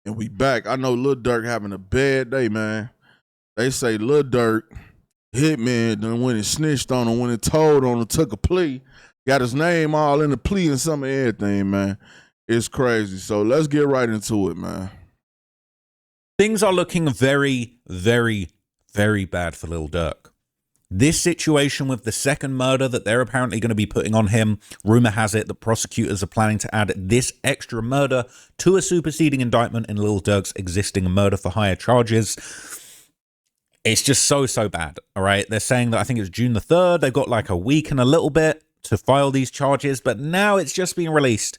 And we back. I know Lil Durk having a bad day, man. They say Lil Durk, Hitman, done went and snitched on him, went and told on him, took a plea, got his name all in the plea and some of everything, man. It's crazy. So let's get right into it, man. Things are looking very, very, very bad for Lil Durk. This situation with the second murder that they're apparently going to be putting on him, rumor has it that prosecutors are planning to add this extra murder to a superseding indictment in Lil Durk's existing murder for hire charges. It's just so bad, all right? They're saying that I think it's June the 3rd. They've got like a week and a little bit to file these charges, but now it's just being released.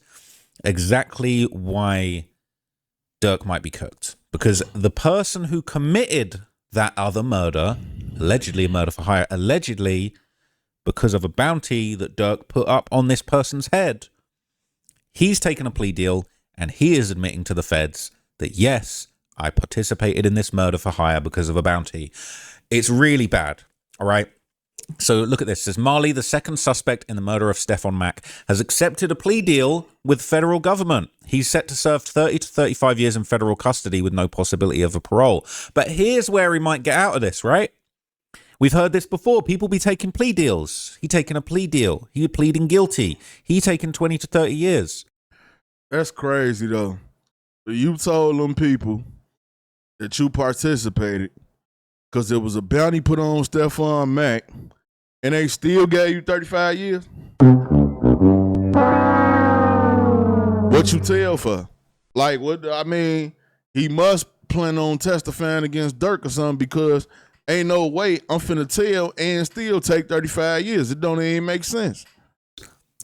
Exactly why Durk might be cooked. Because the person who committed that other murder, allegedly a murder for hire, allegedly because of a bounty that Durk put up on this person's head, he's taken a plea deal and he is admitting to the feds that, yes, I participated in this murder for hire because of a bounty. It's really bad, all right? So look at this. It says, Marley, the second suspect in the murder of Stefan Mack, has accepted a plea deal with federal government. He's set to serve 30 to 35 years in federal custody with no possibility of a parole. But here's where he might get out of this, right? We've heard this before. People be taking plea deals. He taking a plea deal. He pleading guilty. He taking 20 to 30 years. That's crazy, though. You told them people that you participated because there was a bounty put on Stefan Mack, and they still gave you 35 years? What you tell for? Like, what? I mean, he must plan on testifying against Durk or something, because ain't no way I'm finna tell and still take 35 years. It don't even make sense.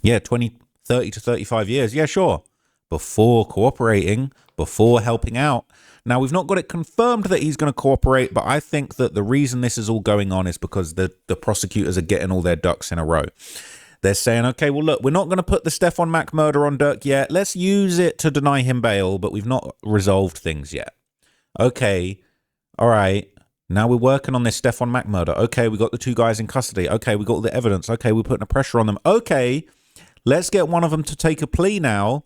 Yeah, 30 to 35 years. Yeah, sure. Before cooperating, before helping out. Now, we've not got it confirmed that he's going to cooperate, but I think that the reason this is all going on is because the prosecutors are getting all their ducks in a row. They're saying, okay, well, look, we're not going to put the Stefan Mack murder on Durk yet. Let's use it to deny him bail, but we've not resolved things yet. Okay, all right. Now we're working on this Stefan Mack murder. Okay, we got the two guys in custody. Okay, we got all the evidence. Okay, we're putting a pressure on them. Okay, let's get one of them to take a plea now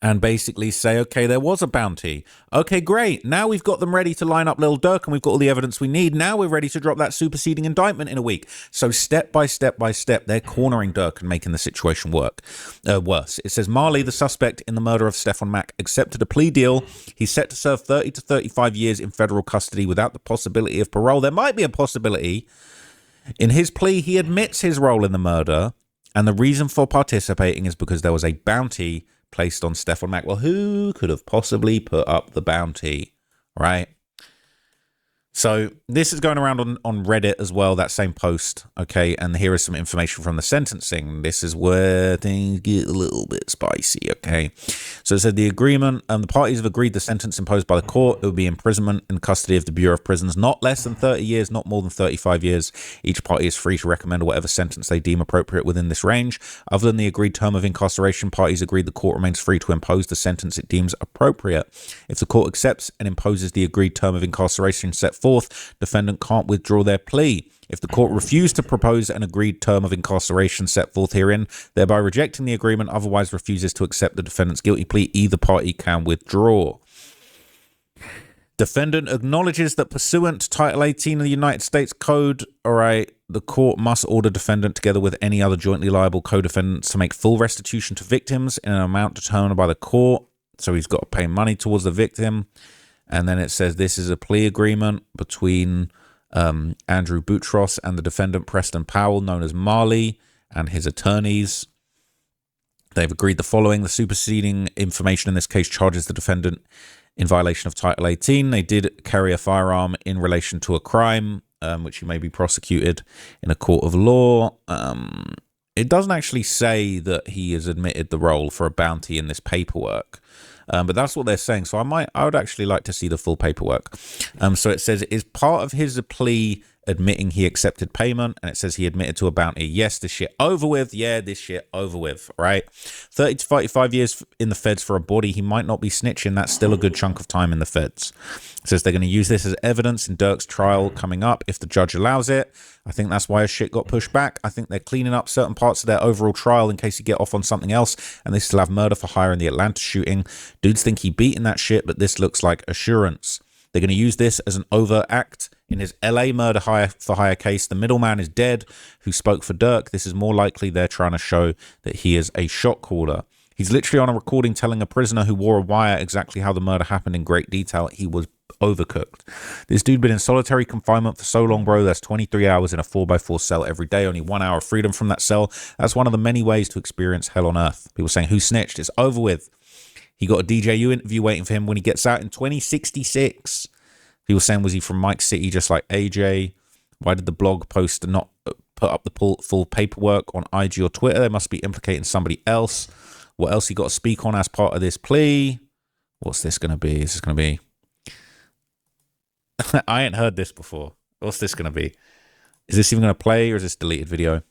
and basically say, okay, there was a bounty. Okay, great. Now we've got them ready to line up Lil Durk and we've got all the evidence we need. Now we're ready to drop that superseding indictment in a week. So step by step by step, they're cornering Durk and making the situation worse. It says, Marley, the suspect in the murder of Stefan Mack, accepted a plea deal. He's set to serve 30 to 35 years in federal custody without the possibility of parole. There might be a possibility. In his plea, he admits his role in the murder, and the reason for participating is because there was a bounty placed on Stefan Mack. Well, who could have possibly put up the bounty, right? So this is going around on Reddit as well, that same post, okay? And here is some information from the sentencing. This is where things get a little bit spicy, okay? So it said the agreement, the parties have agreed the sentence imposed by the court. It would be imprisonment in custody of the Bureau of Prisons, not less than 30 years, not more than 35 years. Each party is free to recommend whatever sentence they deem appropriate within this range. Other than the agreed term of incarceration, parties agreed the court remains free to impose the sentence it deems appropriate. If the court accepts and imposes the agreed term of incarceration set forth, defendant can't withdraw their plea. If the court refused to propose an agreed term of incarceration set forth herein, thereby rejecting the agreement, otherwise refuses to accept the defendant's guilty plea, either party can withdraw. Defendant acknowledges that pursuant to Title 18 of the United States Code, all right, the court must order defendant together with any other jointly liable co-defendants to make full restitution to victims in an amount determined by the court. So he's got to pay money towards the victim. And then it says this is a plea agreement between Andrew Boutros and the defendant Preston Powell, known as Marley, and his attorneys. They've agreed the following. The superseding information in this case charges the defendant in violation of Title 18. They did carry a firearm in relation to a crime, which he may be prosecuted in a court of law. It doesn't actually say that he has admitted the role for a bounty in this paperwork. But that's what they're saying. So I would actually like to see the full paperwork. So it says, is part of his plea admitting he accepted payment? And it says he admitted to a bounty. Yes, this shit over with. Yeah, this shit over with, right? 30 to 35 years in the feds for a body. He might not be snitching. That's still a good chunk of time in the feds. It says they're going to use this as evidence in Durk's trial coming up if the judge allows it. I think that's why his shit got pushed back. I think they're cleaning up certain parts of their overall trial in case he get off on something else, and they still have murder for hire in the Atlanta shooting. Dudes think he beaten that shit, but this looks like assurance. They're going to use this as an overt act in his LA murder for hire case. The middleman is dead who spoke for Durk. This is more likely they're trying to show that he is a shot caller. He's literally on a recording telling a prisoner who wore a wire exactly how the murder happened in great detail. He was overcooked. This dude been in solitary confinement for so long, bro. That's 23 hours in a 4x4 cell every day. Only 1 hour of freedom from that cell. That's one of the many ways to experience hell on earth. People saying, who snitched? It's over with. He got a DJU interview waiting for him when he gets out in 2066. People saying, was he from Mike City just like AJ? Why did the blog post not put up the full paperwork on IG or Twitter? They must be implicating somebody else. What else he got to speak on as part of this plea? What's this going to be? Is this going to be... I ain't heard this before. What's this going to be? Is this even going to play or is this deleted video?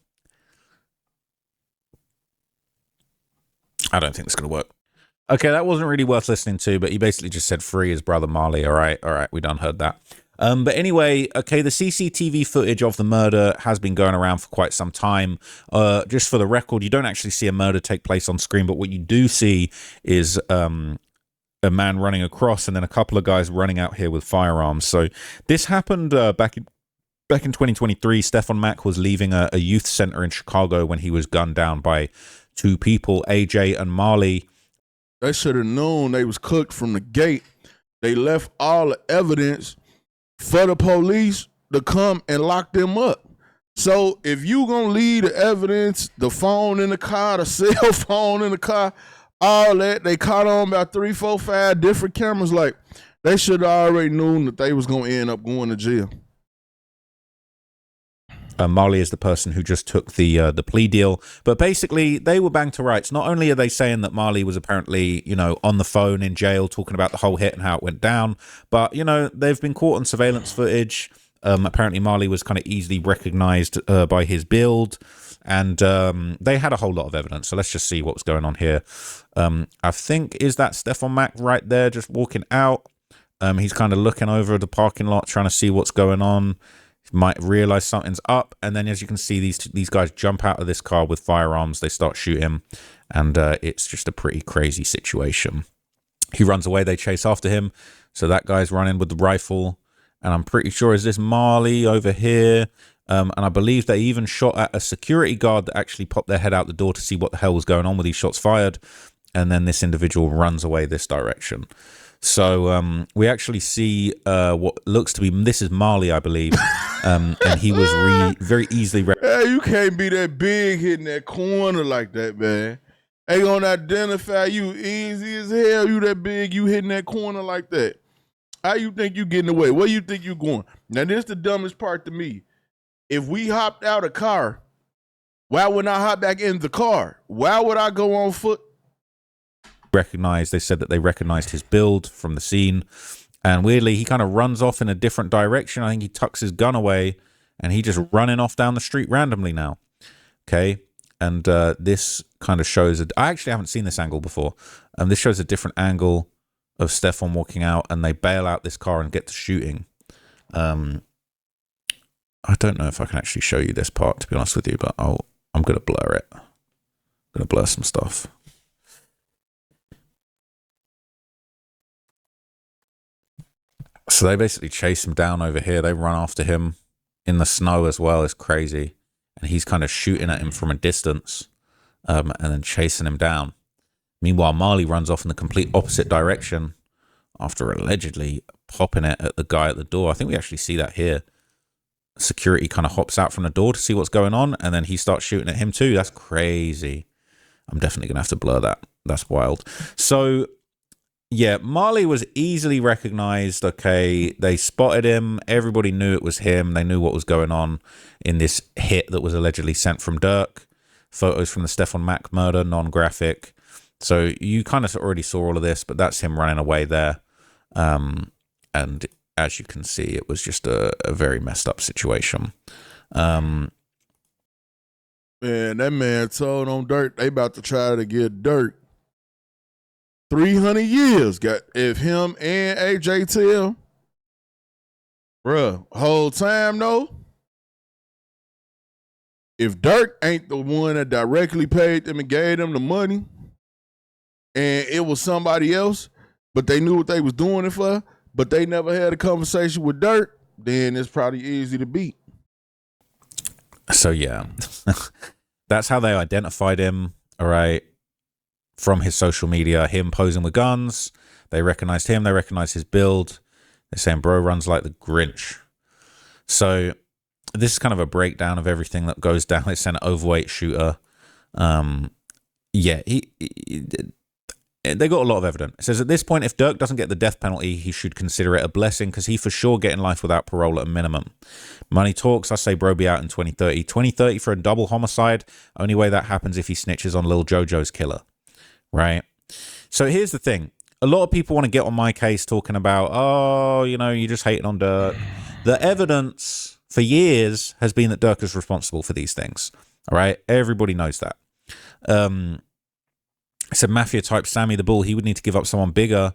I don't think it's going to work. Okay, that wasn't really worth listening to, but he basically just said free his brother Marley. All right, we done heard that. But anyway, okay, the CCTV footage of the murder has been going around for quite some time. Just for the record, you don't actually see a murder take place on screen, but what you do see is a man running across and then a couple of guys running out here with firearms. So this happened back in 2023. Stefan Mack was leaving a youth center in Chicago when he was gunned down by two people, AJ and Marley. They should have known they was cooked from the gate. They left all the evidence for the police to come and lock them up. So if you gonna leave the evidence, the phone in the car, the cell phone in the car, all that, they caught on about 3, 4, 5 different cameras. Like, they should have already known that they was gonna end up going to jail. Marley is the person who just took the plea deal, but basically they were banged to rights. Not only are they saying that Marley was apparently, you know, on the phone in jail talking about the whole hit and how it went down, but you know, they've been caught on surveillance footage. Apparently Marley was kind of easily recognized by his build, and they had a whole lot of evidence. So let's just see what was going on here. I think, is that Stefan Mack right there just walking out? He's kind of looking over the parking lot trying to see what's going on. Might realize something's up, and then as you can see, these guys jump out of this car with firearms. They start shooting, and it's just a pretty crazy situation. He runs away, they chase after him, so that guy's running with the rifle, and I'm pretty sure, is this Marley over here? And I believe they even shot at a security guard that actually popped their head out the door to see what the hell was going on with these shots fired, and then this individual runs away this direction. So we actually see what looks to be, this is Marley, I believe, and he was very easily... Hey, you can't be that big hitting that corner like that, man. They gonna identify you easy as hell. You that big, you hitting that corner like that. How you think you getting away? Where you think you going? Now, this is the dumbest part to me. If we hopped out a car, why would I hop back in the car? Why would I go on foot? They said that they recognized his build from the scene, and weirdly he kind of runs off in a different direction. I think he tucks his gun away and he just running off down the street randomly now. Okay, and this kind of shows I actually haven't seen this angle before. This shows a different angle of Stefan walking out, and they bail out this car and get to shooting. I don't know if I can actually show you this part, to be honest with you, but I'm gonna blur it. I'm gonna blur some stuff. So they basically chase him down over here. They run after him in the snow as well. It's crazy. And he's kind of shooting at him from a distance and then chasing him down. Meanwhile, Marley runs off in the complete opposite direction after allegedly popping it at the guy at the door. I think we actually see that here. Security kind of hops out from the door to see what's going on, and then he starts shooting at him too. That's crazy. I'm definitely going to have to blur that. That's wild. So... yeah, Marley was easily recognized. Okay, they spotted him. Everybody knew it was him. They knew what was going on in this hit that was allegedly sent from Durk. Photos from the Stefan Mack murder, non-graphic. So you kind of already saw all of this, but that's him running away there. And as you can see, it was just a very messed up situation. Man, that man told on Durk they about to try to get Durk 300 years. Got if him and AJ tell, bruh, whole time though, if Durk ain't the one that directly paid them and gave them the money, and it was somebody else, but they knew what they was doing it for, but they never had a conversation with Durk, then it's probably easy to beat. So yeah, that's how they identified him. All right, from his social media, him posing with guns. They recognized him. They recognized his build. They're saying bro runs like the Grinch. So this is kind of a breakdown of everything that goes down. It's an overweight shooter. Yeah, they got a lot of evidence. It says at this point, if Durk doesn't get the death penalty, he should consider it a blessing because he for sure getting life without parole at a minimum. Money talks. I say bro be out in 2030. 2030 for a double homicide. Only way that happens if he snitches on Lil Jojo's killer. Right? So here's the thing. A lot of people want to get on my case talking about, oh, you know, you're just hating on Durk. The evidence for years has been that Durk is responsible for these things. All right? Everybody knows that. It's a mafia type Sammy the Bull. He would need to give up someone bigger,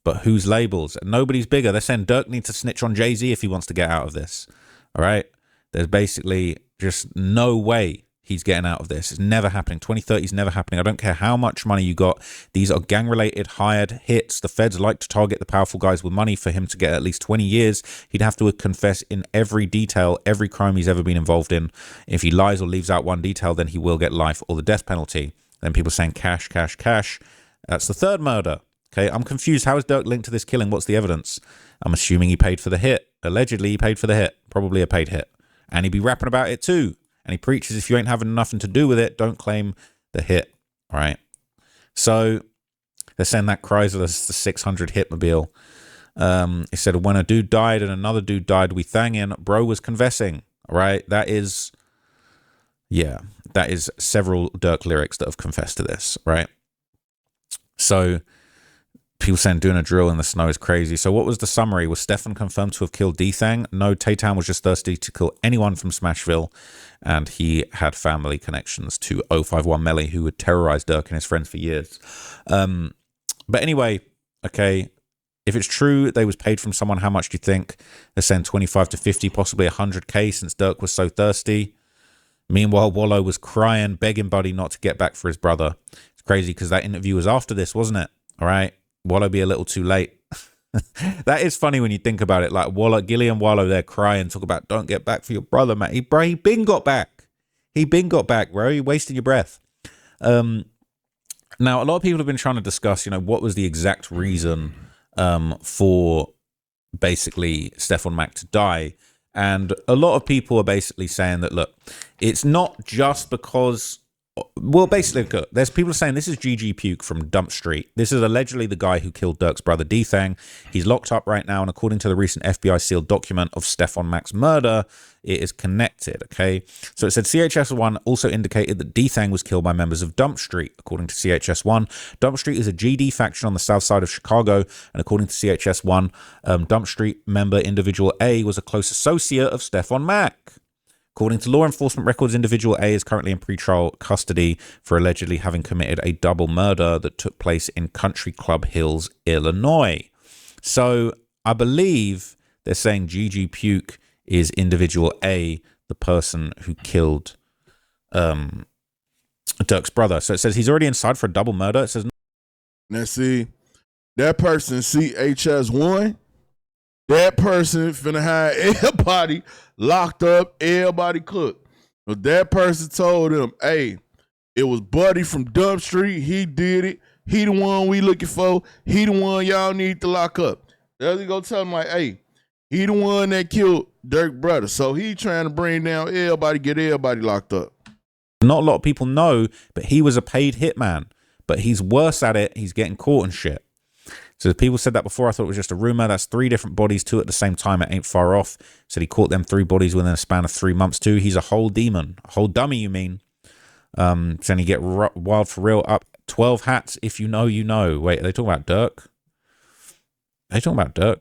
but whose labels? Nobody's bigger. They're saying Durk needs to snitch on Jay-Z if he wants to get out of this. All right? There's basically just no way he's getting out of this. It's never happening. 2030 is never happening. I don't care how much money you got. These are gang-related, hired hits. The feds like to target the powerful guys with money. For him to get at least 20 years, he'd have to confess in every detail, every crime he's ever been involved in. If he lies or leaves out one detail, then he will get life or the death penalty. Then people saying cash, cash, cash. That's the third murder. Okay, I'm confused. How is Durk linked to this killing? What's the evidence? I'm assuming he paid for the hit. Allegedly, he paid for the hit. Probably a paid hit. And he'd be rapping about it too. And he preaches if you ain't having nothing to do with it, don't claim the hit. All right. So they're saying that Chrysler's the 600 Hitmobile. He said, when a dude died and another dude died, we thangin'. Bro was confessing. All right. That is... yeah, that is several Durk lyrics that have confessed to this, right? So people saying doing a drill in the snow is crazy. So what was the summary? Was Stefan confirmed to have killed D-Thang? No, Tay-Town was just thirsty to kill anyone from Smashville, and he had family connections to 051 Melly, who would terrorize Durk and his friends for years. But anyway, okay, if it's true they was paid from someone, how much do you think? They're saying 25 to 50, possibly 100K since Durk was so thirsty. Meanwhile, Wallow was crying, begging Buddy not to get back for his brother. It's crazy because that interview was after this, wasn't it? All right. Wallow be a little too late. That is funny when you think about it. Like Wallow, Gilly and Wallow, they're crying, talk about don't get back for your brother, man. He been got back. He been got back, bro. You wasted your breath. Now, a lot of people have been trying to discuss, you know, what was the exact reason for basically Stefan Mack to die. And a lot of people are basically saying that, look, it's not just because, well, basically, there's people saying this is GG Puke from Dump Street. This is allegedly the guy who killed Durk's brother D-Thang. He's locked up right now, and according to the recent FBI sealed document of Stefan Mack's murder, it is connected, okay? So it said CHS-1 also indicated that D-Thang was killed by members of Dump Street. According to CHS-1, Dump Street is a GD faction on the south side of Chicago, and according to CHS-1, Dump Street member individual A was a close associate of Stefan Mack. According to law enforcement records, individual A is currently in pretrial custody for allegedly having committed a double murder that took place in Country Club Hills, Illinois. So I believe they're saying GG Puke is individual A, the person who killed Durk's brother. So it says he's already inside for a double murder. It says... Now see, that person CHS-1, that person finna have everybody locked up, everybody cooked. But that person told him, hey, it was Buddy from Dump Street. He did it. He the one we looking for. He the one y'all need to lock up. There you go tell him like, hey, he the one that killed Durk's brother. So he trying to bring down everybody, get everybody locked up. Not a lot of people know, but he was a paid hitman. But he's worse at it. He's getting caught and shit. So people said that before. I thought it was just a rumor. That's 3 different bodies, 2 at the same time. It ain't far off. Said he caught them 3 bodies within a span of 3 months too. He's a whole demon, a whole dummy. You mean? Saying he get wild for real. Up 12 hats. If you know, you know. Wait, are they talking about Durk? Are they talking about Durk?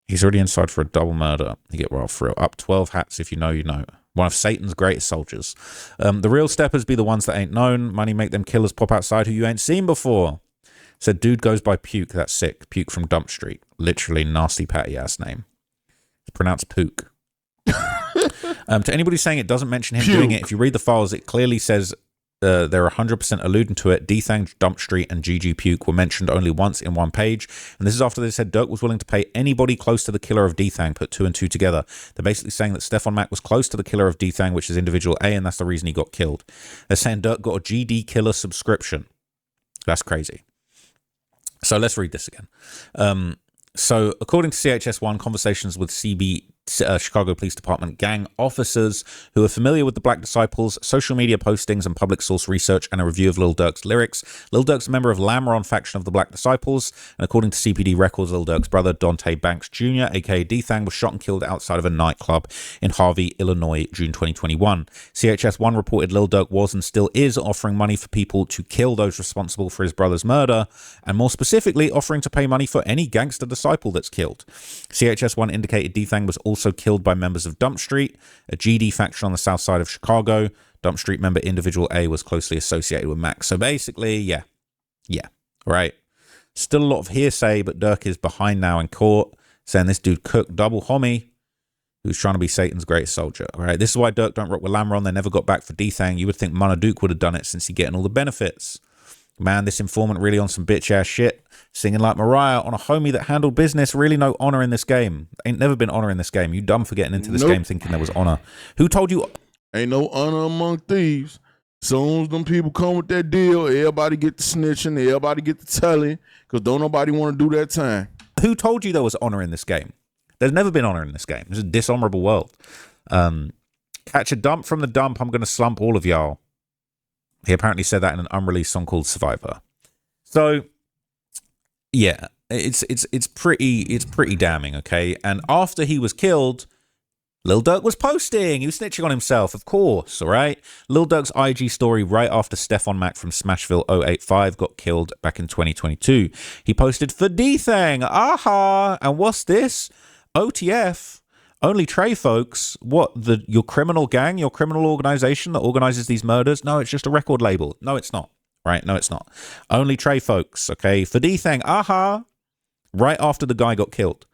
He's already inside for a double murder. He get wild for real. Up 12 hats. If you know, you know. One of Satan's greatest soldiers. The real steppers be the ones that ain't known. Money make them killers pop outside who you ain't seen before. Said dude goes by Puke. That's sick. Puke from Dump Street. Literally nasty patty ass name. It's pronounced Puke. To anybody saying it doesn't mention him doing it, if you read the files, it clearly says they're 100% alluding to it. D-Thang, Dump Street, and GG Puke were mentioned only once in one page. And this is after they said Durk was willing to pay anybody close to the killer of D-Thang, put 2 and 2 together. They're basically saying that Stefan Mack was close to the killer of D-Thang, which is individual A, and that's the reason he got killed. They're saying Durk got a GD killer subscription. That's crazy. So let's read this again. So according to CHS1, conversations with Chicago Police Department gang officers who are familiar with the Black Disciples, social media postings and public source research, and a review of Lil Durk's lyrics. Lil Durk's a member of Lamron faction of the Black Disciples, and according to CPD records, Lil Durk's brother Dante Banks Jr., aka D-Thang, was shot and killed outside of a nightclub in Harvey, Illinois, June 2021. CHS1 reported Lil Durk was and still is offering money for people to kill those responsible for his brother's murder, and more specifically, offering to pay money for any gangster disciple that's killed. CHS1 indicated D-Thang was also killed by members of Dump Street, a GD faction on the south side of Chicago. Dump Street member Individual A was closely associated with Max. So basically, yeah, right. Still a lot of hearsay, but Durk is behind now in court, saying this dude cooked double homie, who's trying to be Satan's greatest soldier. All right, this is why Durk don't rock with Lamron. They never got back for D-Thang. You would think Mona Duke would have done it since he's getting all the benefits. Man, this informant really on some bitch ass shit, singing like Mariah on a homie that handled business. Really no honor in this game. Ain't never been honor in this game. You dumb for getting into this game thinking there was honor. Who told you? Ain't no honor among thieves. Soon as them people come with that deal, everybody get the snitching, everybody get the telling, because don't nobody want to do that time. Who told you there was honor in this game? There's never been honor in this game. It's a dishonorable world. Catch a dump from the dump. I'm going to slump all of y'all. He apparently said that in an unreleased song called Survivor. So, yeah, it's pretty damning, okay? And after he was killed, Lil Durk was posting. He was snitching on himself, of course, all right? Lil Durk's IG story right after Stefan Mack from Smashville 085 got killed back in 2022. He posted, for D-Thang, aha! And what's this? OTF. Only Trey, folks. What, your criminal gang, your criminal organization that organizes these murders? No, it's just a record label. No, it's not. Right? No, it's not. Only Trey, folks. Okay. For D-Thang, aha. Right after the guy got killed.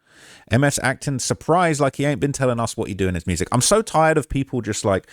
MS acting surprised like he ain't been telling us what he do in his music. I'm so tired of people just like,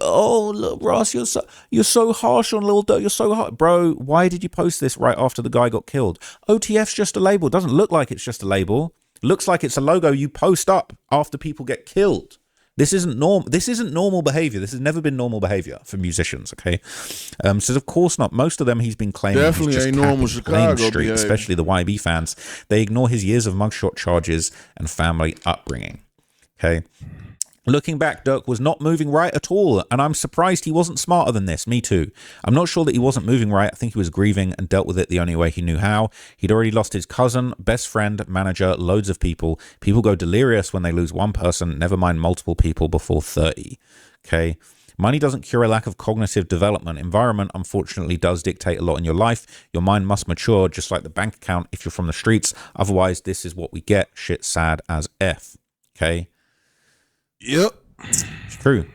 oh, look, Ross, you're so harsh on Lil Durk. You're so harsh. Bro, why did you post this right after the guy got killed? OTF's just a label. Doesn't look like it's just a label. Looks like it's a logo you post up after people get killed. This isn't normal behavior. This has never been normal behavior for musicians, okay? So of course not. Most of them he's been claiming definitely he's just ain't normal Chicago street, especially the YB fans. They ignore his years of mugshot charges and family upbringing. Okay. Looking back, Durk was not moving right at all, and I'm surprised he wasn't smarter than this. Me too. I'm not sure that he wasn't moving right. I think he was grieving and dealt with it the only way he knew how. He'd already lost his cousin, best friend, manager, loads of people. People go delirious when they lose one person, never mind multiple people before 30. Okay? Money doesn't cure a lack of cognitive development. Environment, unfortunately, does dictate a lot in your life. Your mind must mature, just like the bank account if you're from the streets. Otherwise, this is what we get. Shit sad as F. Okay? Yep. It's true.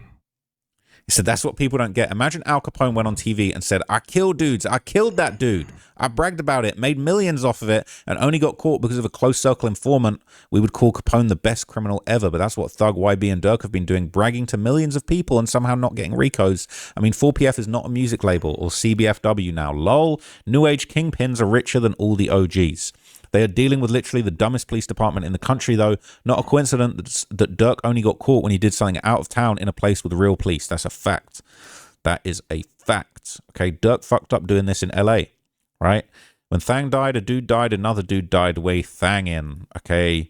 He said that's what people don't get. Imagine Al Capone went on TV and said, I killed dudes. I killed that dude. I bragged about it, made millions off of it, and only got caught because of a close circle informant. We would call Capone the best criminal ever, but that's what Thug, YB, and Durk have been doing, bragging to millions of people and somehow not getting recos. I mean, 4PF is not a music label or CBFW now. Lol. New age kingpins are richer than all the OGs. They are dealing with literally the dumbest police department in the country, though. Not a coincidence that Durk only got caught when he did something out of town in a place with real police. That's a fact. That is a fact. Okay, Durk fucked up doing this in LA, right? When Thang died, a dude died, another dude died way Thang in. Okay,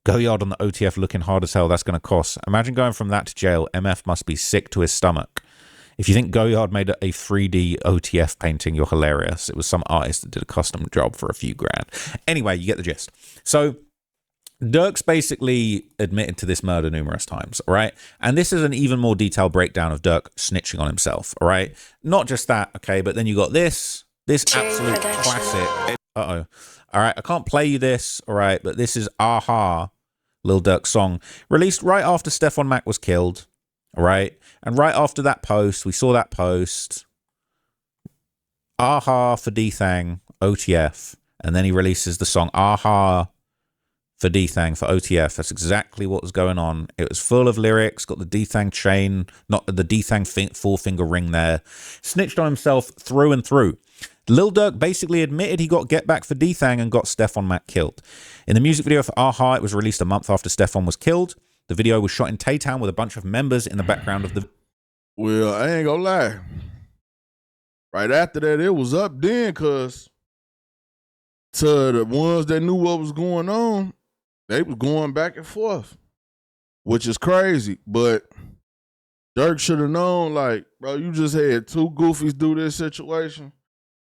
go yard on the OTF looking hard as hell. That's going to cost. Imagine going from that to jail. MF must be sick to his stomach. If you think Goyard made a 3D OTF painting, you're hilarious. It was some artist that did a custom job for a few grand. Anyway, you get the gist. So Durk's basically admitted to this murder numerous times, all right? And this is an even more detailed breakdown of Durk snitching on himself, all right? Not just that, okay, but then you got this absolute classic. Uh-oh. All right, I can't play you this, all right, but this is Aha, Lil Durk's song, released right after Stefan Mack was killed. All right. And right after that post, we saw that post. Aha for D-Thang, OTF. And then he releases the song Aha for D-Thang, for OTF. That's exactly what was going on. It was full of lyrics, got the D-Thang chain, not the D-Thang four-finger ring there. Snitched on himself through and through. Lil Durk basically admitted he got get back for D-Thang and got Stefan Mac killed. In the music video for Aha, it was released a month after Stefan was killed. The video was shot in Tay-Town with a bunch of members in the background of the... Well, I ain't gonna lie. Right after that, it was up then, cause to the ones that knew what was going on, they was going back and forth, which is crazy. But Durk should have known, like, bro, you just had two goofies do this situation.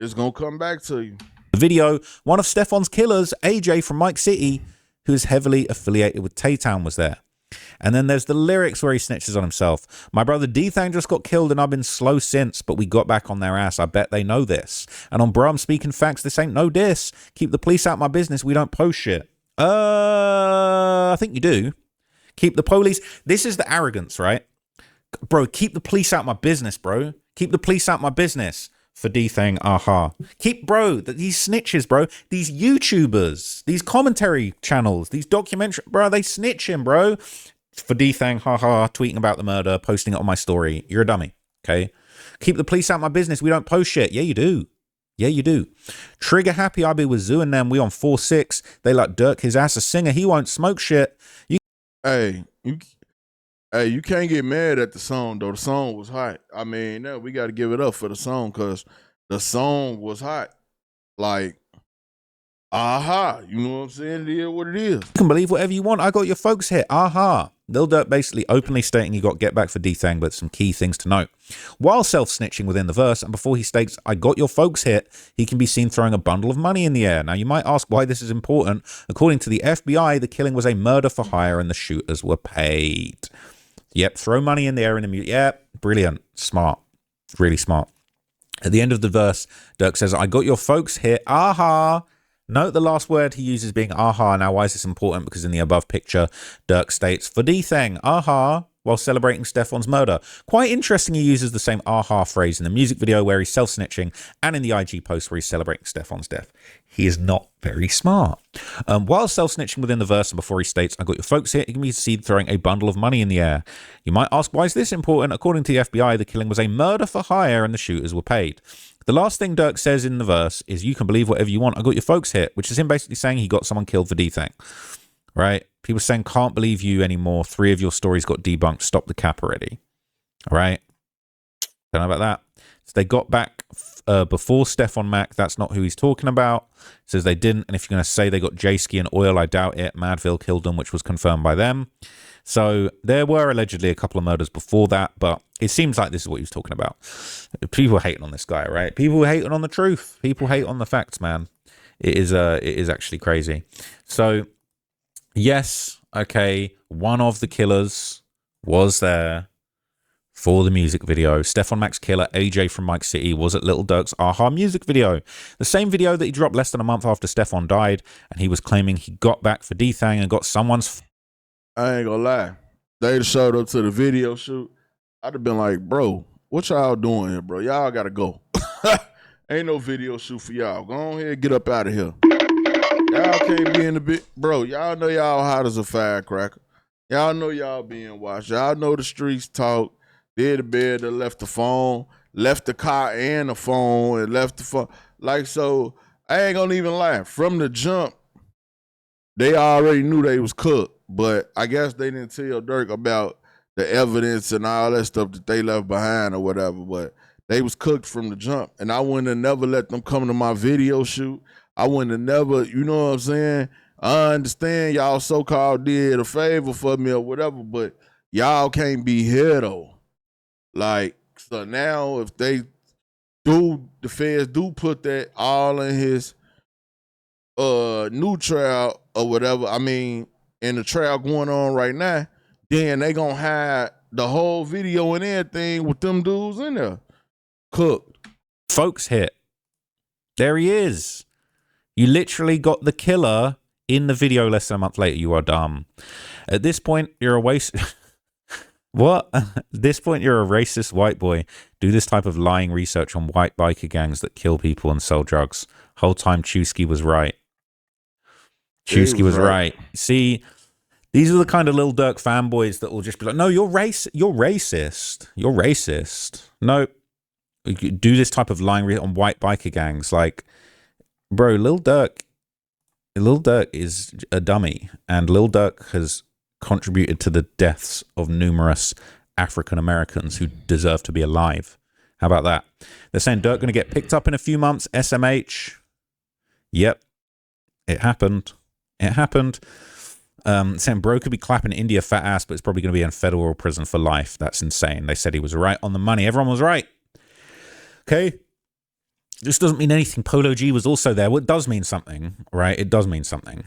It's gonna come back to you. The video, one of Stefan's killers, AJ from Mike City, who is heavily affiliated with Tay-Town, was there. And then there's the lyrics where he snitches on himself. My brother D-Thang just got killed and I've been slow since, but we got back on their ass. I bet they know this. And on bro, I'm speaking facts. This ain't no diss. Keep the police out my business. We don't post shit. I think you do. Keep the police. This is the arrogance, right? Bro, keep the police out my business, bro. Keep the police out my business. For D-Thang, Aha. Keep, bro, these snitches, bro. These YouTubers, these commentary channels, these documentary, bro, they snitching, bro. For D-Thang, haha, tweeting about the murder, posting it on my story. You're a dummy, okay? Keep the police out my business. We don't post shit. Yeah, you do. Yeah, you do. Trigger happy I be with Zoo and them. We on 4-6. They like Durk his ass a singer. He won't smoke shit. Hey, you can't get mad at the song, though. The song was hot. I mean, no, we got to give it up for the song because the song was hot. Like, aha, you know what I'm saying? It is what it is. You can believe whatever you want. I got your folks hit. Aha. Lil Durk basically openly stating he got get back for D-Thang, but some key things to note. While self-snitching within the verse, and before he states, I got your folks hit, he can be seen throwing a bundle of money in the air. Now, you might ask why this is important. According to the FBI, the killing was a murder for hire and the shooters were paid. Yep, throw money in the air in the music. Yep, brilliant. Smart. Really smart. At the end of the verse, Durk says, I got your folks hit. Aha. Note the last word he uses being aha. Now, why is this important? Because in the above picture, Durk states, for D-Thang, aha, while celebrating Stefan's murder. Quite interesting he uses the same aha phrase in the music video where he's self-snitching and in the IG post where he's celebrating Stefan's death. He is not very smart. While self-snitching within the verse and before he states, I got your folks here, he can be seen throwing a bundle of money in the air. You might ask, why is this important? According to the FBI, the killing was a murder for hire and the shooters were paid. The last thing Durk says in the verse is, you can believe whatever you want. I got your folks hit, which is him basically saying he got someone killed for D-Thang. Right? People saying, can't believe you anymore. 3 of your stories got debunked. Stop the cap already. All right? Don't know about that. So they got back before Stefan Mac. That's not who he's talking about. Says they didn't. And if you're going to say they got J-Ski and Oil, I doubt it. Madville killed them, which was confirmed by them. So there were allegedly a couple of murders before that, but it seems like this is what he was talking about. People hating on this guy, right? People hating on the truth. People hate on the facts, man. It is actually crazy. So yes, okay, one of the killers was there for the music video. Stefan Mac's killer, AJ from Mike City, was at Lil Durk's Aha music video. The same video that he dropped less than a month after Stefan died, and he was claiming he got back for D-Thang and got someone's... I ain't gonna lie. They showed up to the video shoot. I'd have been like, bro, what y'all doing here, bro? Y'all gotta go. Ain't no video shoot for y'all. Go on here, get up out of here. Y'all can't be in the bit, bro. Y'all know y'all hot as a firecracker. Y'all know y'all being watched. Y'all know the streets talk. Did the bed that left the phone, left the car and the phone, and left the phone. Like, so I ain't gonna even lie. From the jump, they already knew they was cooked. But I guess they didn't tell Durk about the evidence and all that stuff that they left behind or whatever. But they was cooked from the jump. And I wouldn't have never let them come to my video shoot. I wouldn't have never, you know what I'm saying? I understand y'all so-called did a favor for me or whatever, but y'all can't be here though. Like, so now if they do, the feds do put that all in his new trial or whatever, I mean, in the trial going on right now, then they gonna hide the whole video and everything with them dudes in there. Cooked. Folks hit. There he is. You literally got the killer in the video less than a month later. You are dumb. At this point, you're a waste. What? At this point, you're a racist white boy. Do this type of lying research on white biker gangs that kill people and sell drugs. Whole time Chusky was right. Yeah, he Chusky was right. See, these are the kind of Lil Durk fanboys that will just be like, no, you're racist. You're racist. No, you do this type of lying on white biker gangs. Like, bro, Lil Durk is a dummy, and Lil Durk has contributed to the deaths of numerous African Americans who deserve to be alive. How about that? They're saying Durk going to get picked up in a few months. SMH. Yep. It happened. It happened. Saying bro could be clapping India fat ass, but it's probably going to be in federal prison for life. That's insane. They said he was right on the money. Everyone was right. Okay. This doesn't mean anything. Polo G was also there. Well, it does mean something, right? It does mean something.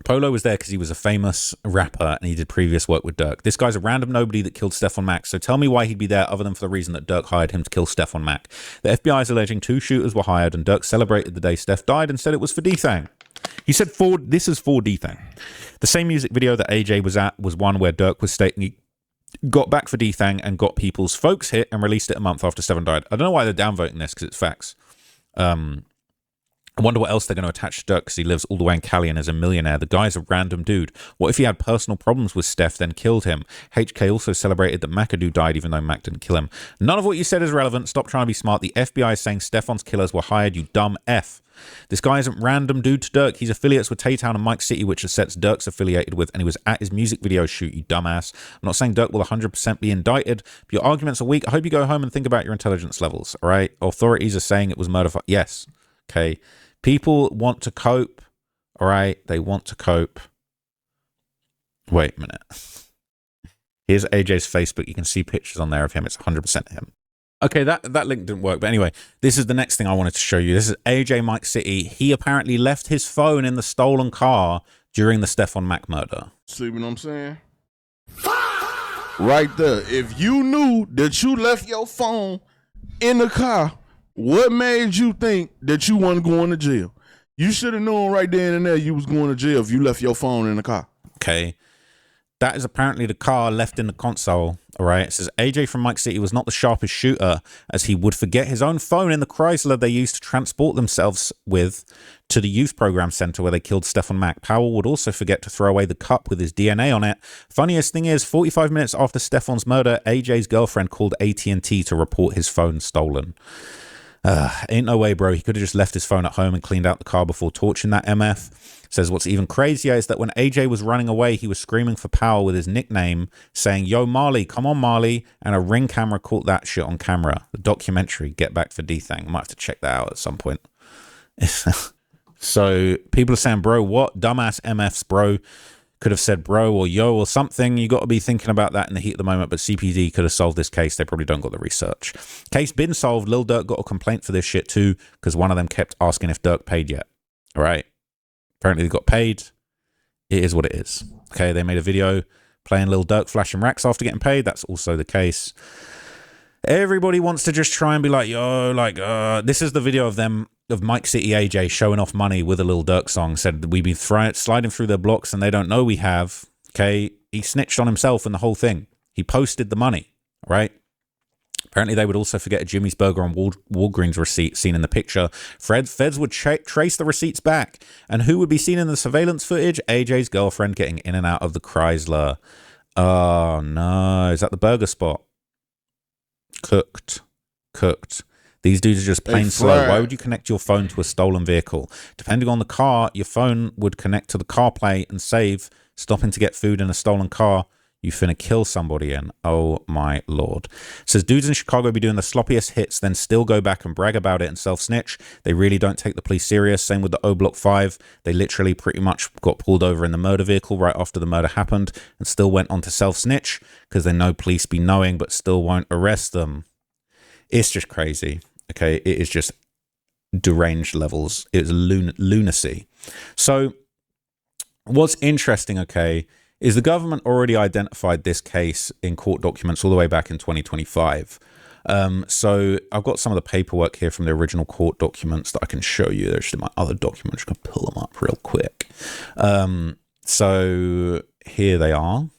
Polo was there because he was a famous rapper and he did previous work with Durk. This guy's a random nobody that killed Stephon Mack. So tell me why he'd be there other than for the reason that Durk hired him to kill Stephon Mack. The FBI is alleging 2 shooters were hired and Durk celebrated the day Steph died and said it was for D-Thang. He said this is for D-Thang. The same music video that AJ was at was one where Durk was stating he got back for D-Thang and got people's folks hit and released it a month after Stephon died. I don't know why they're downvoting this because it's facts. I wonder what else they're going to attach to Durk because he lives all the way in Cali and is a millionaire. The guy's a random dude. What if he had personal problems with Steph, then killed him? HK also celebrated that McAdoo died even though Mac didn't kill him. None of what you said is relevant. Stop trying to be smart. The FBI is saying Stephon's killers were hired, you dumb F. This guy isn't random dude to Durk. He's affiliates with Tay-Town and Mike City, which are sets Durk's affiliated with, and he was at his music video shoot, you dumbass. I'm not saying Durk will 100% be indicted, but your arguments are weak. I hope you go home and think about your intelligence levels, all right? Authorities are saying it was murder. Yes, okay. People want to cope, all right? They want to cope. Wait a minute. Here's AJ's Facebook. You can see pictures on there of him. It's 100% him. Okay, that link didn't work. But anyway, this is the next thing I wanted to show you. This is AJ Mike City. He apparently left his phone in the stolen car during the Stephon Mack murder. See what I'm saying? Right there. If you knew that you left your phone in the car, what made you think that you wasn't going to jail? You should have known right then and there you was going to jail if you left your phone in the car. Okay. That is apparently the car left in the console. All right. It says AJ from Mike City was not the sharpest shooter, as he would forget his own phone in the Chrysler they used to transport themselves with to the youth program center where they killed Stephon Mack. Powell would also forget to throw away the cup with his DNA on it. Funniest thing is, 45 minutes after Stephon's murder, AJ's girlfriend called AT&T to report his phone stolen. Ain't no way, bro. He could have just left his phone at home and cleaned out the car before torching that MF. Says what's even crazier is that when AJ was running away, he was screaming for Powell with his nickname, saying, yo, Marley, come on, Marley. And a Ring camera caught that shit on camera. The documentary, Get Back for D-Thang. Might have to check that out at some point. So people are saying, bro, what? Dumbass MFs, bro. Could have said bro or yo or something. You got to be thinking about that in the heat of the moment. But CPD could have solved this case. They probably don't got the research. Case been solved. Lil Durk got a complaint for this shit too, because one of them kept asking if Durk paid yet. All right. Apparently they got paid. It is what it is. Okay. They made a video playing Lil Durk flashing racks after getting paid. That's also the case. Everybody wants to just try and be like, yo, like, this is the video of them, of Mike City AJ showing off money with a Lil Durk song. Said we've been sliding through their blocks and they don't know we have. Okay. He snitched on himself and the whole thing. He posted the money, right? Apparently they would also forget a Jimmy's Burger and Walgreens receipt seen in the picture. Feds would trace the receipts back. And who would be seen in the surveillance footage? AJ's girlfriend getting in and out of the Chrysler. Oh no. Is that the burger spot? Cooked. These dudes are just plain slow. Why would you connect your phone to a stolen vehicle? Depending on the car, your phone would connect to the CarPlay and save. Stopping to get food in a stolen car, you finna kill somebody in. Oh my lord. It says dudes in Chicago be doing the sloppiest hits, then still go back and brag about it and self-snitch. They really don't take the police serious. Same with the O Block 5. They literally pretty much got pulled over in the murder vehicle right after the murder happened and still went on to self-snitch because they know police be knowing but still won't arrest them. It's just crazy. Okay, it is just deranged levels. It's lunacy. So what's interesting, okay, is the government already identified this case in court documents all the way back in 2025. So I've got some of the paperwork here from the original court documents that I can show you. There's actually my other documents. I'm going to pull them up real quick. So here they are.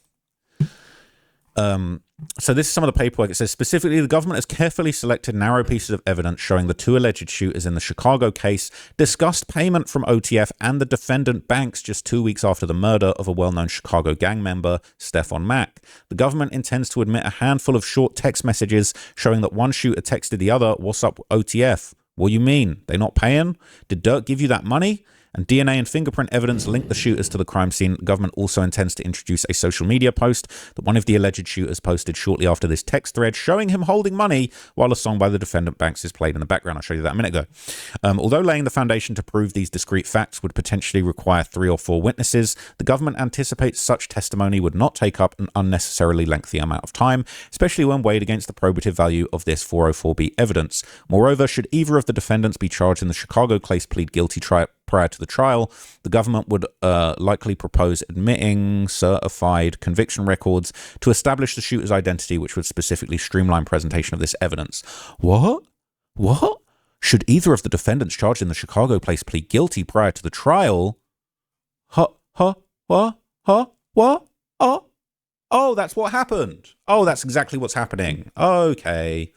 So this is some of the paperwork. It says, specifically, the government has carefully selected narrow pieces of evidence showing the two alleged shooters in the Chicago case discussed payment from OTF and the defendant banks just 2 weeks after the murder of a well-known Chicago gang member, Stephon Mack. The government intends to admit a handful of short text messages showing that one shooter texted the other, "What's up, OTF? What you mean? They not paying? Did Durk give you that money?" And DNA and fingerprint evidence link the shooters to the crime scene. The government also intends to introduce a social media post that one of the alleged shooters posted shortly after this text thread showing him holding money while a song by the defendant Banks is played in the background. I'll show you that a minute ago. Although laying the foundation to prove these discrete facts would potentially require 3 or 4 witnesses, the government anticipates such testimony would not take up an unnecessarily lengthy amount of time, especially when weighed against the probative value of this 404B evidence. Moreover, should either of the defendants be charged in the Chicago case plead guilty prior to the trial, the government would likely propose admitting certified conviction records to establish the shooter's identity, which would specifically streamline presentation of this evidence. What? Should either of the defendants charged in the Chicago case plead guilty prior to the trial? What? Oh, that's what happened. Oh, that's exactly what's happening. Okay.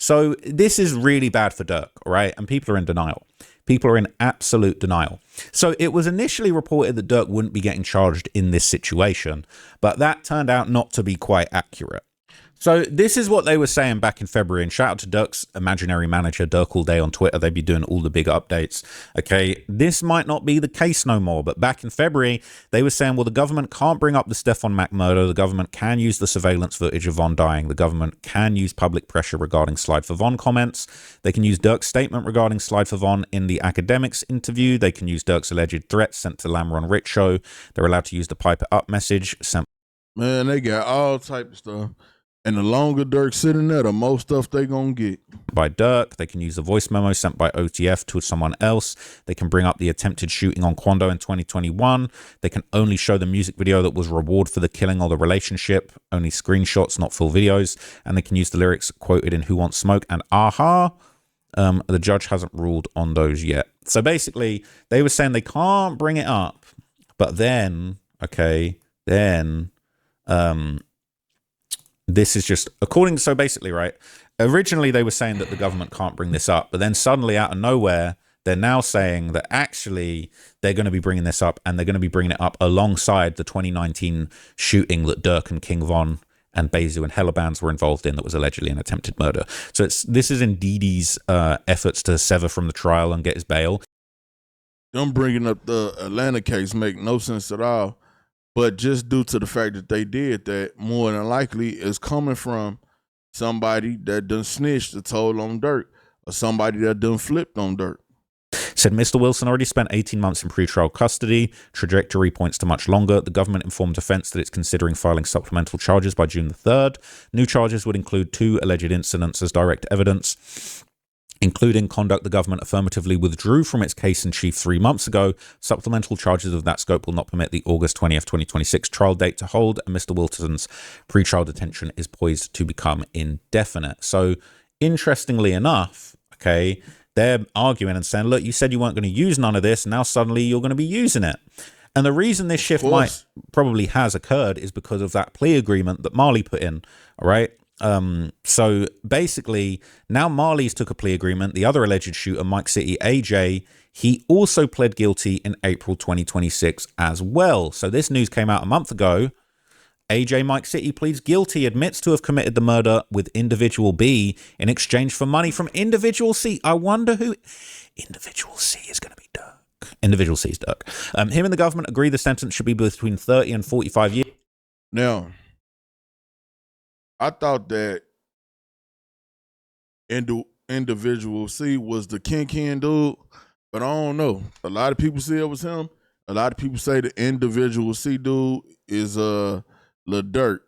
So this is really bad for Durk, all right? And people are in denial. People are in absolute denial. So it was initially reported that Durk wouldn't be getting charged in this situation, but that turned out not to be quite accurate. So this is what they were saying back in February, and shout out to Durk's imaginary manager, Durk All Day on Twitter. They'd be doing all the big updates. Okay, this might not be the case no more, but back in February, they were saying, well, the government can't bring up the Stephon Mack murder. The government can use the surveillance footage of Von dying. The government can use public pressure regarding Slide for Von comments. They can use Durk's statement regarding Slide for Von in the academics interview. They can use Durk's alleged threats sent to Lamron Rich show. They're allowed to use the Pipe It Up message sent. Man, they got all type of stuff. And the longer Durk sitting there, the more stuff they gonna get. By Durk, they can use the voice memo sent by OTF to someone else. They can bring up the attempted shooting on Quando in 2021. They can only show the music video that was reward for the killing or the relationship, only screenshots, not full videos. And they can use the lyrics quoted in Who Wants Smoke and Aha. The judge hasn't ruled on those yet. So basically, they were saying they can't bring it up. But then, this is just according. So basically, right, originally they were saying that the government can't bring this up, but then suddenly out of nowhere, they're now saying that actually they're going to be bringing this up, and they're going to be bringing it up alongside the 2019 shooting that Durk and King Von and Bezu and Hellerbands were involved in that was allegedly an attempted murder. So this is in Didi's efforts to sever from the trial and get his bail. Them bringing up the Atlanta case make no sense at all. But just due to the fact that they did that, more than likely is coming from somebody that done snitched or told on Durk, or somebody that done flipped on Durk. Said Mr. Wilson already spent 18 months in pretrial custody. Trajectory points to much longer. The government informed defense that it's considering filing supplemental charges by June the 3rd. New charges would include 2 alleged incidents as direct evidence, including conduct the government affirmatively withdrew from its case in chief 3 months ago. Supplemental charges of that scope will not permit the August 20th, 2026 trial date to hold, and Mr. Wilson's pretrial detention is poised to become indefinite. So, interestingly enough, okay, they're arguing and saying, look, you said you weren't going to use none of this, now suddenly you're going to be using it. And the reason this shift probably has occurred is because of that plea agreement that Marley put in, all right? So basically now Marley's took a plea agreement. The other alleged shooter, Mike City AJ, he also pled guilty in April 2026 as well. So this news came out a month ago. AJ Mike City pleads guilty, admits to have committed the murder with individual B in exchange for money from individual C. I wonder who individual C is going to be. Durk. Individual C is Durk. Him and the government agree the sentence should be between 30 and 45 years. Now, I thought that individual C was the Ken dude, but I don't know. A lot of people say it was him. A lot of people say the individual C dude is Lil Durk.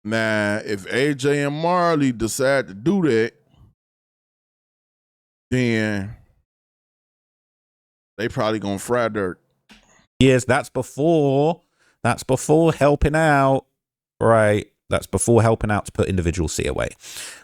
Now, if AJ and Marley decide to do that, then they probably gonna fry Durk. Yes, that's before helping out, right? That's before helping out to put individual C away.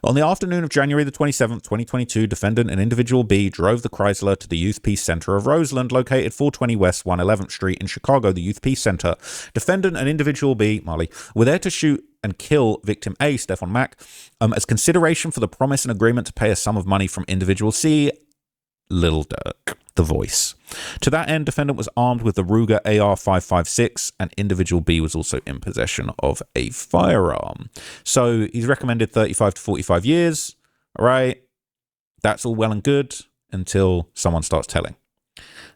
On the afternoon of January the 27th, 2022, defendant and individual B drove the Chrysler to the Youth Peace Center of Roseland, located 420 West 111th Street in Chicago, the Youth Peace Center. Defendant and individual B, Marley, were there to shoot and kill victim A, Stephon Mack, as consideration for the promise and agreement to pay a sum of money from individual C, Lil Durk, the voice. To that end, defendant was armed with the Ruger AR-556, and individual B was also in possession of a firearm. So he's recommended 35 to 45 years. All right, that's all well and good until someone starts telling.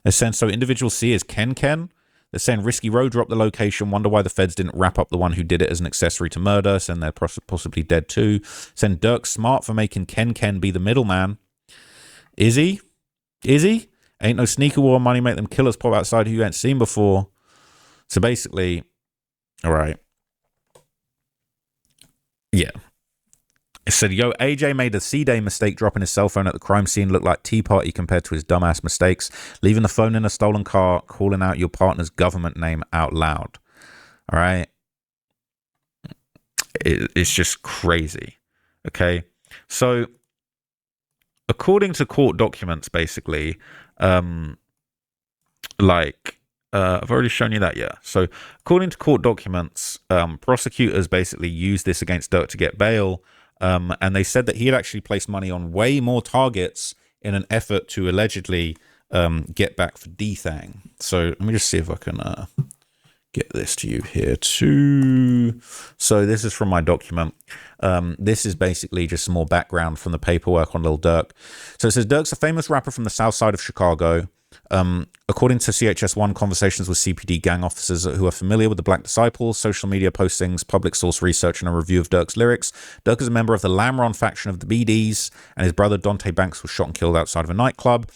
They're saying so individual C is Ken. They're saying risky road dropped the location. Wonder why the feds didn't wrap up the one who did it as an accessory to murder. Saying they're possibly dead too. Saying Durk's smart for making Ken be the middleman. Is he? Is he? Ain't no sneaker war money make them killers pop outside who you ain't seen before. So basically, all right. Yeah. It said, yo, AJ made a C-Day mistake dropping his cell phone at the crime scene. Looked like Tea Party compared to his dumbass mistakes. Leaving the phone in a stolen car, calling out your partner's government name out loud. All right. It's just crazy. Okay. So, according to court documents, basically, I've already shown you that, yeah. So, according to court documents, prosecutors basically used this against Durk to get bail, and they said that he had actually placed money on way more targets in an effort to allegedly get back for D-Thang. So, let me just see if I can get this to you here too. So this is from my document. This is basically just some more background from the paperwork on Lil Durk. So it says Durk's a famous rapper from the south side of Chicago. According to CHS1, conversations with CPD gang officers who are familiar with the Black Disciples, social media postings, public source research, and a review of Durk's lyrics. Durk is a member of the Lamron faction of the BDs, and his brother Dante Banks was shot and killed outside of a nightclub.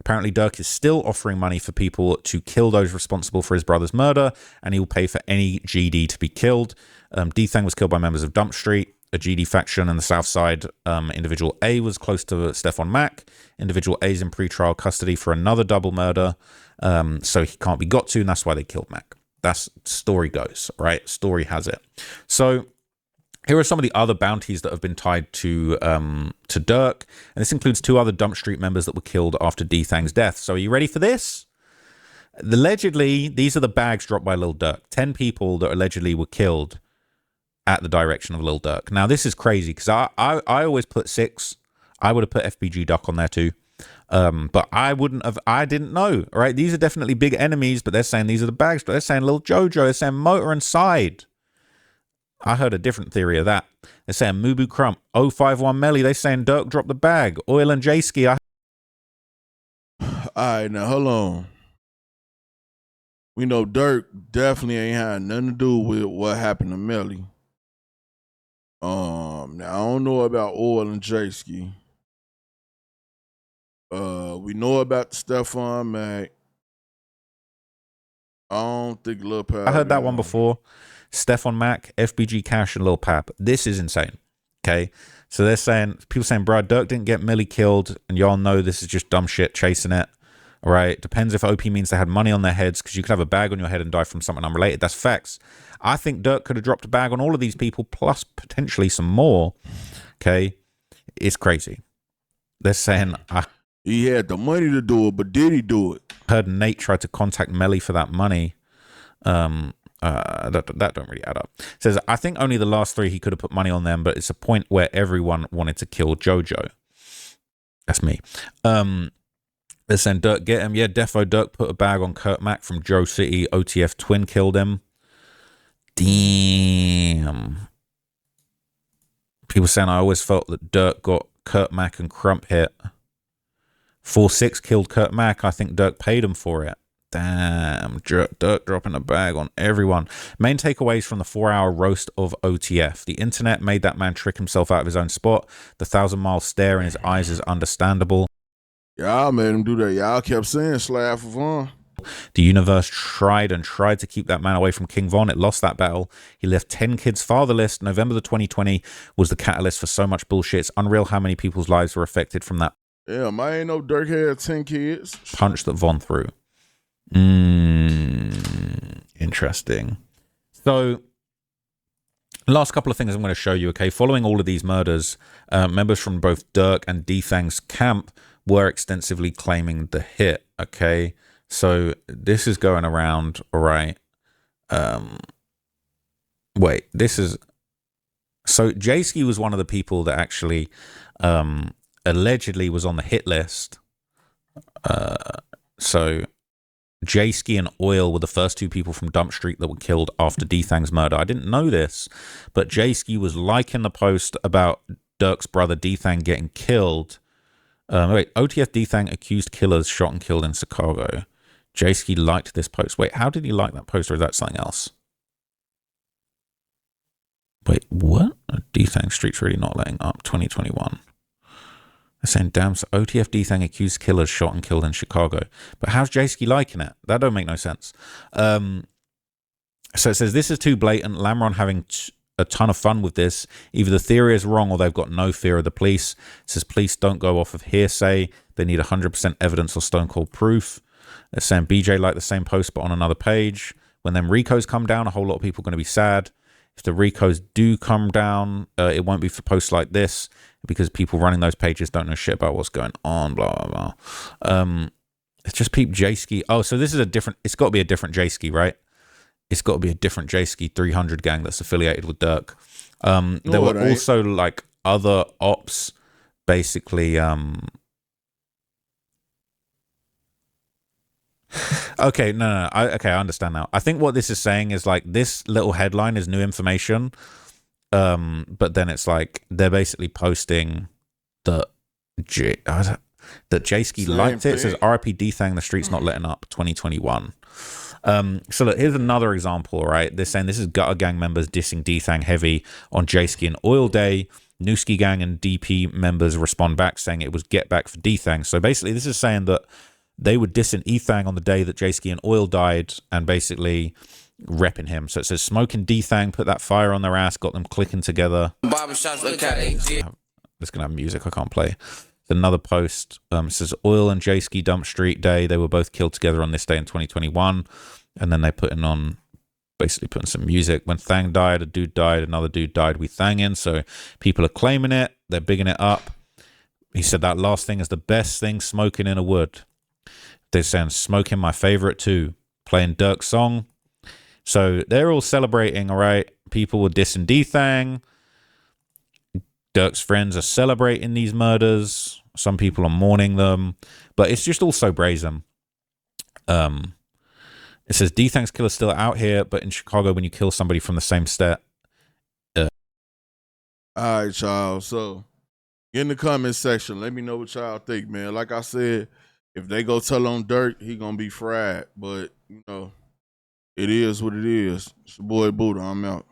Apparently, Durk is still offering money for people to kill those responsible for his brother's murder, and he will pay for any GD to be killed. D-Thang was killed by members of Dump Street, a GD faction, and the South Side. Individual A was close to Stephon Mack. Individual A is in pretrial custody for another double murder, so he can't be got to, and that's why they killed Mack. That's story goes, right? Story has it. So here are some of the other bounties that have been tied to Durk, and this includes 2 other Dump Street members that were killed after D-Thang's death. So are you ready for this? Allegedly, these are the bags dropped by Lil Durk. 10 people that allegedly were killed at the direction of Lil Durk. Now, this is crazy because I always put 6. I would have put FBG Duck on there too. But I didn't know, all right? These are definitely big enemies, but they're saying these are the bags. They're saying Lil Jojo, they're saying Motor and Side. I heard a different theory of that. They're saying Mubu Crump, 051 Melly. They're saying Durk dropped the bag. Oil and J-Ski. All right, now hold on. We know Durk definitely ain't had nothing to do with what happened to Melly. Now I don't know about Oil and J-Ski. We know about the Stephon Mack. I don't think Lil Pap. I heard that one before. Stephon Mack, FBG Cash, and Lil Pap. This is insane. Okay, so they're saying, people saying, bro, Durk didn't get Millie killed, and y'all know this is just dumb shit chasing it. All right, depends if OP means they had money on their heads, because you could have a bag on your head and die from something unrelated. That's facts. I think Durk could have dropped a bag on all of these people, plus potentially some more. Okay, it's crazy. They're saying he had the money to do it, but did he do it? Heard Nate tried to contact Melly for that money. That don't really add up. It says, I think only the last 3 he could have put money on them, but it's a point where everyone wanted to kill Jojo. That's me. They're saying Durk get him. Yeah, defo Durk put a bag on Kurt Mack from Joe City. OTF twin killed him. Damn. People saying I always felt that Durk got Kurt Mack and Crump hit. 4-6 killed Kurt Mack. I think Durk paid him for it. Damn, Durk dropping a bag on everyone. Main takeaways from the 4-hour roast of OTF. The internet made that man trick himself out of his own spot. The 1,000-mile stare in his eyes is understandable. Y'all made him do that. Y'all kept saying slap for fun. The universe tried to keep that man away from King Von. It lost that battle. He left 10 kids fatherless. November the 2020 was the catalyst for so much bullshit. It's unreal how many people's lives were affected from that. Yeah, I ain't know Durk had 10 kids. Punch that Von threw. Interesting. So Last couple of things I'm going to show you, okay? Following all of these murders, members from both Durk and D-Thang's camp were extensively claiming the hit, okay? So this is going around, all right? Wait, this is... So Jayski was one of the people that actually allegedly was on the hit list. So Jayski and Oil were the first two people from Dump Street that were killed after D-Thang's murder. I didn't know this, but Jayski was liking the post about Durk's brother D-Thang getting killed. Wait, OTF D-Thang accused killers shot and killed in Chicago. Jayski liked this post. Wait, how did he like that post, or is that something else? Wait, what? D-Thang Street's really not letting up. 2021. They're saying, damn, so OTF D-Thang accused killers shot and killed in Chicago. But how's Jayski liking it? That don't make no sense. So it says, this is too blatant. Lamron having a ton of fun with this. Either the theory is wrong or they've got no fear of the police. It says, police don't go off of hearsay. They need 100% evidence or stone cold proof. They're saying BJ liked the same post but on another page. When them Ricos come down, a whole lot of people are going to be sad. If the Ricos do come down, it won't be for posts like this because people running those pages don't know shit about what's going on, blah, blah, blah. It's just peep Jayski. Oh, so this is a different, it's got to be a different Jayski, right? It's got to be a different Jayski 300 gang that's affiliated with Durk. There were also like other ops, basically. Okay, no. I understand now. I think what this is saying is like this little headline is new information. But then it's like they're basically posting that Jayski liked it. It says RIP D-Thang, the street's not letting up, 2021. So look, here's another example, right? They're saying this is Gutter Gang members dissing D-Thang heavy on Jayski and Oil Day. Newski Gang and DP members respond back saying it was get back for D-Thang. So basically this is saying that they were dissing E-Thang on the day that Jayski and Oil died and basically repping him. So it says smoking D-Thang put that fire on their ass, got them clicking together. This gonna have music I can't play. Another post it says Oil and Jayski Dump Street Day. They were both killed together on this day in 2021. And then they basically putting some music. When Thang died, a dude died, another dude died, we Thangin'. So people are claiming it, they're bigging it up. He said that last thing is the best thing, smoking in a wood. They're saying smoking my favorite too, playing Durk's song. So they're all celebrating, all right? People were dissing D-Thang. Durk's friends are celebrating these murders. Some people are mourning them. But it's just all so brazen. It says D-Thang's killer's still out here, but in Chicago, when you kill somebody from the same state. All right, y'all. So in the comment section, let me know what y'all think, man. Like I said, if they go tell on Durk, he gonna be fried. But, you know, it is what it is. It's your boy Buddha. I'm out.